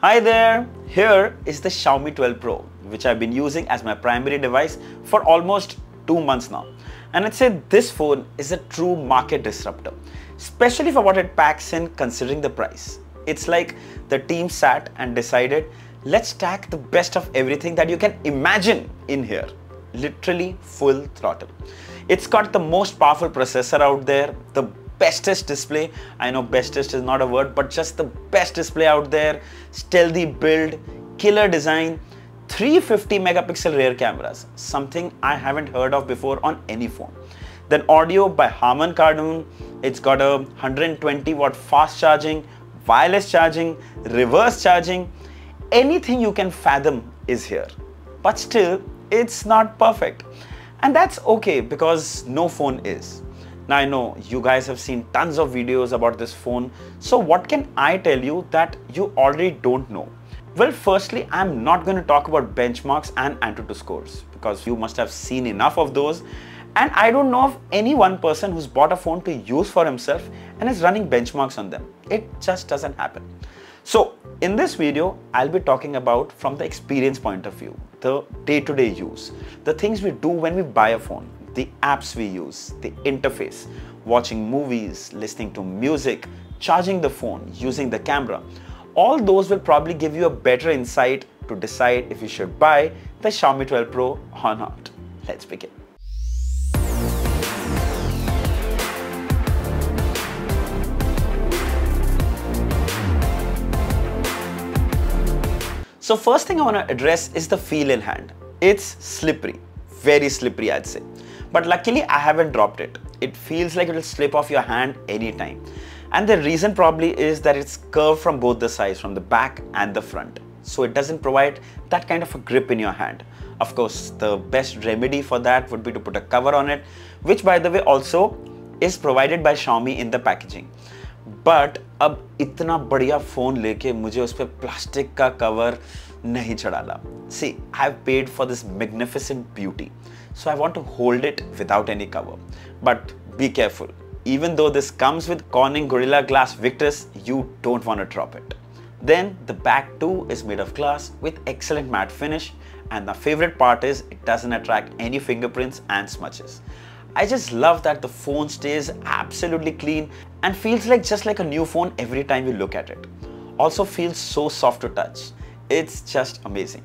Hi there, here is the Xiaomi 12 Pro, which I've been using as my primary device for almost 2 months now. And I'd say this phone is a true market disruptor, especially for what it packs in considering the price. It's like the team sat and decided, let's stack the best of everything that you can imagine in here. Literally full throttle. It's got the most powerful processor out there, the bestest display. I know bestest is not a word, but just the best display out there. Stealthy build, killer design, 350 megapixel rear cameras, something I haven't heard of before on any phone. Then audio by Harman Kardon. It's got a 120 watt fast charging, wireless charging, reverse charging. Anything you can fathom is here. But still, it's not perfect. And that's okay because no phone is. Now I know you guys have seen tons of videos about this phone, so what can I tell you that you already don't know? Well, firstly, I'm not going to talk about benchmarks and Antutu scores because you must have seen enough of those, and I don't know of any one person who's bought a phone to use for himself and is running benchmarks on them. It just doesn't happen. So in this video, I'll be talking about from the experience point of view, the day-to-day use, the things we do when we buy a phone, the apps we use, the interface, watching movies, listening to music, charging the phone, using the camera. All those will probably give you a better insight to decide if you should buy the Xiaomi 12 Pro or not. Let's begin. So first thing I want to address is the feel in hand. It's slippery, very slippery I'd say. But luckily I haven't dropped it. It feels like it will slip off your hand anytime. And the reason probably is that it's curved from both the sides, from the back and the front. So it doesn't provide that kind of a grip in your hand. Of course, the best remedy for that would be to put a cover on it, which by the way also is provided by Xiaomi in the packaging. But अब इतना बढ़िया phone लेके मुझे उस पे plastic का cover नहीं चढ़ाना. See, I've paid for this magnificent beauty, so I want to hold it without any cover. But be careful. Even though this comes with Corning Gorilla Glass Victus, you don't want to drop it. Then the back too is made of glass with excellent matte finish, and the favorite part is it doesn't attract any fingerprints and smudges. I just love that the phone stays absolutely clean and feels like just like a new phone every time you look at it. Also feels so soft to touch. It's just amazing.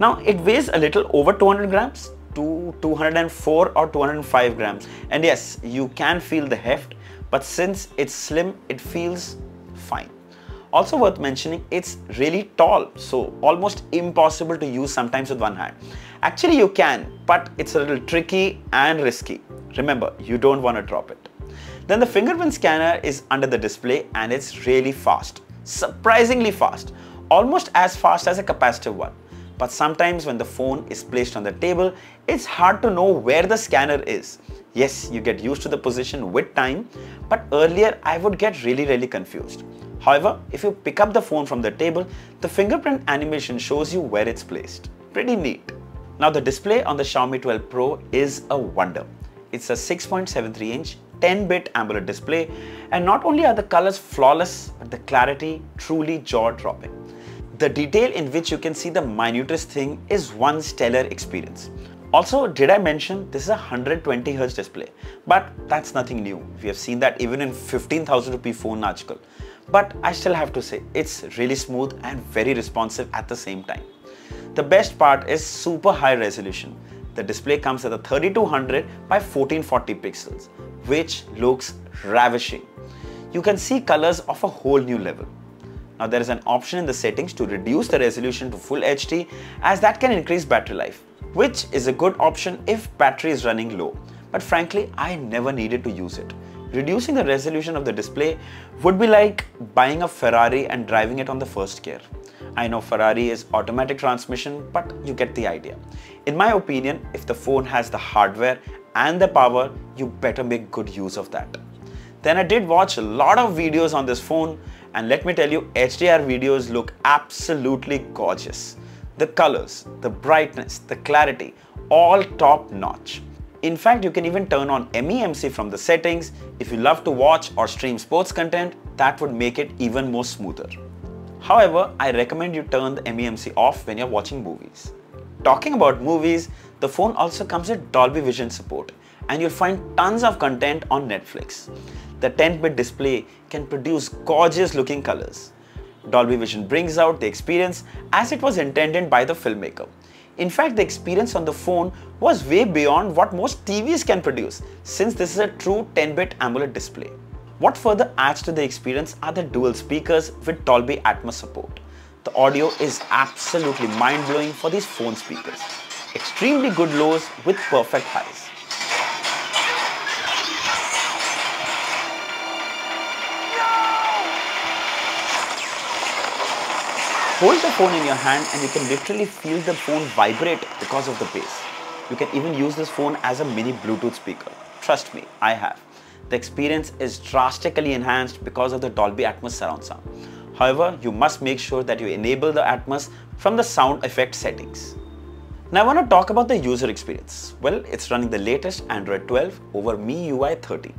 Now it weighs a little over 200 grams to 204 or 205 grams. And yes, you can feel the heft, but since it's slim, it feels fine. Also worth mentioning, it's really tall, so almost impossible to use sometimes with one hand. Actually you can, but it's a little tricky and risky. Remember, you don't want to drop it. Then the fingerprint scanner is under the display and it's really fast. Surprisingly fast. Almost as fast as a capacitive one. But sometimes when the phone is placed on the table, it's hard to know where the scanner is. Yes, you get used to the position with time, but earlier I would get really confused. However, if you pick up the phone from the table, the fingerprint animation shows you where it's placed. Pretty neat. Now the display on the Xiaomi 12 Pro is a wonder. It's a 6.73 inch 10-bit AMOLED display, and not only are the colors flawless, but the clarity truly jaw-dropping. The detail in which you can see the minutest thing is one stellar experience. Also, did I mention this is a 120Hz display? But that's nothing new. We have seen that even in 15,000 rupee phone aajkal. But I still have to say, it's really smooth and very responsive at the same time. The best part is super high resolution. The display comes at a 3200 by 1440 pixels, which looks ravishing. You can see colors of a whole new level. Now there is an option in the settings to reduce the resolution to full HD, as that can increase battery life, which is a good option if battery is running low. But frankly, I never needed to use it. Reducing the resolution of the display would be like buying a Ferrari and driving it on the first gear. I know Ferrari is automatic transmission, but you get the idea. In my opinion, if the phone has the hardware and the power, you better make good use of that. Then I did watch a lot of videos on this phone, and let me tell you, HDR videos look absolutely gorgeous. The colors, the brightness, the clarity, all top notch. In fact, you can even turn on MEMC from the settings. If you love to watch or stream sports content, that would make it even more smoother. However, I recommend you turn the MEMC off when you're watching movies. Talking about movies, the phone also comes with Dolby Vision support, and you'll find tons of content on Netflix. The 10-bit display can produce gorgeous looking colors. Dolby Vision brings out the experience as it was intended by the filmmaker. In fact, the experience on the phone was way beyond what most TVs can produce, since this is a true 10-bit AMOLED display. What further adds to the experience are the dual speakers with Dolby Atmos support. The audio is absolutely mind-blowing for these phone speakers. Extremely good lows with perfect highs. Hold the phone in your hand and you can literally feel the phone vibrate because of the bass. You can even use this phone as a mini Bluetooth speaker. Trust me, I have. The experience is drastically enhanced because of the Dolby Atmos surround sound. However, you must make sure that you enable the Atmos from the sound effect settings. Now I want to talk about the user experience. Well, it's running the latest Android 12 over MIUI 30.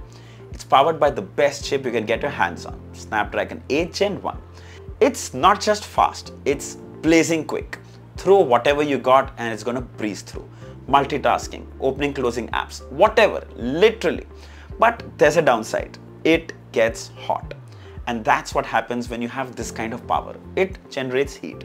It's powered by the best chip you can get your hands on, Snapdragon 8 Gen 1. It's not just fast, it's blazing quick. Throw whatever you got and it's gonna breeze through. Multitasking, opening, closing apps, whatever, literally. But there's a downside, it gets hot. And that's what happens when you have this kind of power. It generates heat.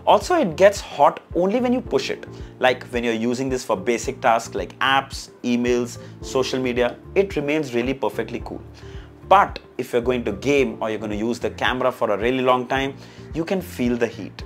Also, it gets hot only when you push it. Like when you're using this for basic tasks like apps, emails, social media, it remains really perfectly cool. But if you're going to game or you're going to use the camera for a really long time, you can feel the heat.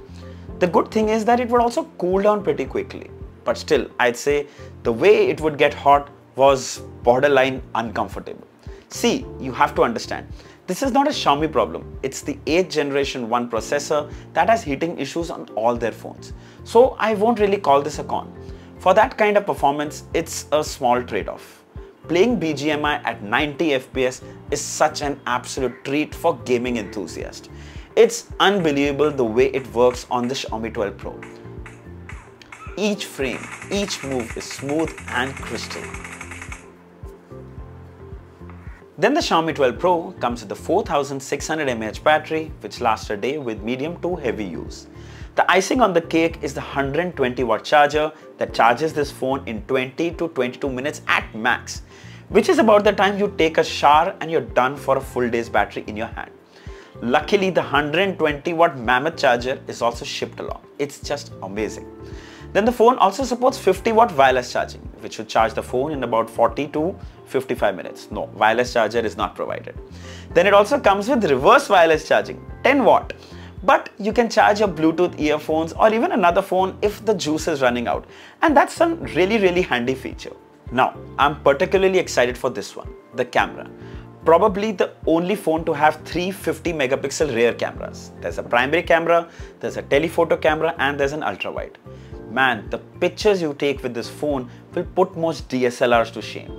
The good thing is that it would also cool down pretty quickly. But still, I'd say the way it would get hot was borderline uncomfortable. See, you have to understand, this is not a Xiaomi problem. It's the 8th generation 1 processor that has heating issues on all their phones. So I won't really call this a con. For that kind of performance, it's a small trade-off. Playing BGMI at 90 FPS is such an absolute treat for gaming enthusiasts. It's unbelievable the way it works on the Xiaomi 12 Pro. Each frame, each move is smooth and crystal. Then the Xiaomi 12 Pro comes with a 4600 mAh battery which lasts a day with medium to heavy use. The icing on the cake is the 120 watt charger that charges this phone in 20 to 22 minutes at max, which is about the time you take a shower and you're done for a full day's battery in your hand. Luckily, the 120 watt mammoth charger is also shipped along. It's just amazing. Then the phone also supports 50 watt wireless charging, which should charge the phone in about 40 to 55 minutes. No, wireless charger is not provided. Then it also comes with reverse wireless charging, 10 watt. But you can charge your Bluetooth earphones or even another phone if the juice is running out. And that's a really handy feature. Now, I'm particularly excited for this one, the camera. Probably the only phone to have 350 megapixel rear cameras. There's a primary camera, there's a telephoto camera, and there's an ultra wide. Man, the pictures you take with this phone will put most DSLRs to shame.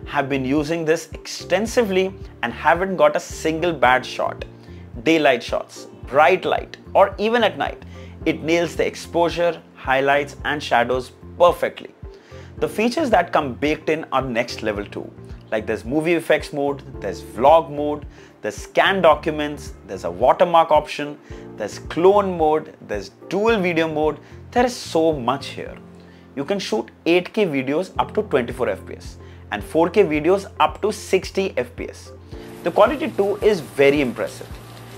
Have been using this extensively and haven't got a single bad shot. Daylight shots, bright light, or even at night, it nails the exposure, highlights, and shadows perfectly. The features that come baked in are next level too. Like there's movie effects mode, there's vlog mode, there's scan documents, there's a watermark option, there's clone mode, there's dual video mode. There is so much here. You can shoot 8K videos up to 24 FPS and 4K videos up to 60 FPS. The quality too is very impressive.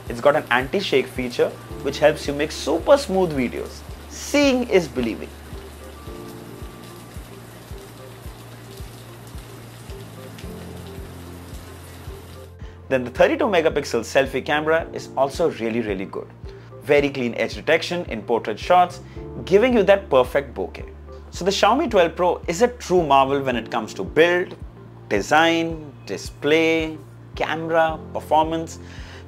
It's got an anti-shake feature which helps you make super smooth videos. Seeing is believing. Then the 32 megapixel selfie camera is also really good. Very clean edge detection in portrait shots, giving you that perfect bokeh. So the Xiaomi 12 Pro is a true marvel when it comes to build, design, display, camera, performance.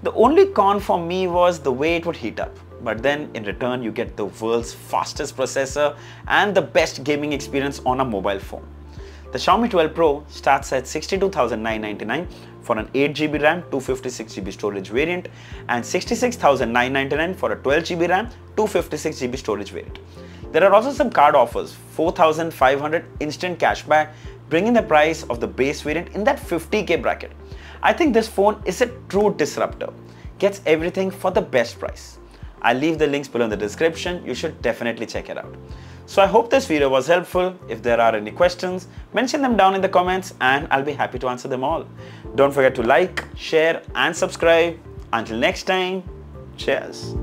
The only con for me was the way it would heat up. But then in return you get the world's fastest processor and the best gaming experience on a mobile phone. The Xiaomi 12 Pro starts at 62,999 for an 8GB RAM, 256GB storage variant and 66,999 for a 12GB RAM, 256GB storage variant. There are also some card offers, 4,500 instant cashback, bringing the price of the base variant in that 50K bracket. I think this phone is a true disruptor, gets everything for the best price. I'll leave the links below in the description. You should definitely check it out. So I hope this video was helpful. If there are any questions, mention them down in the comments and I'll be happy to answer them all. Don't forget to like, share and subscribe. Until next time, cheers.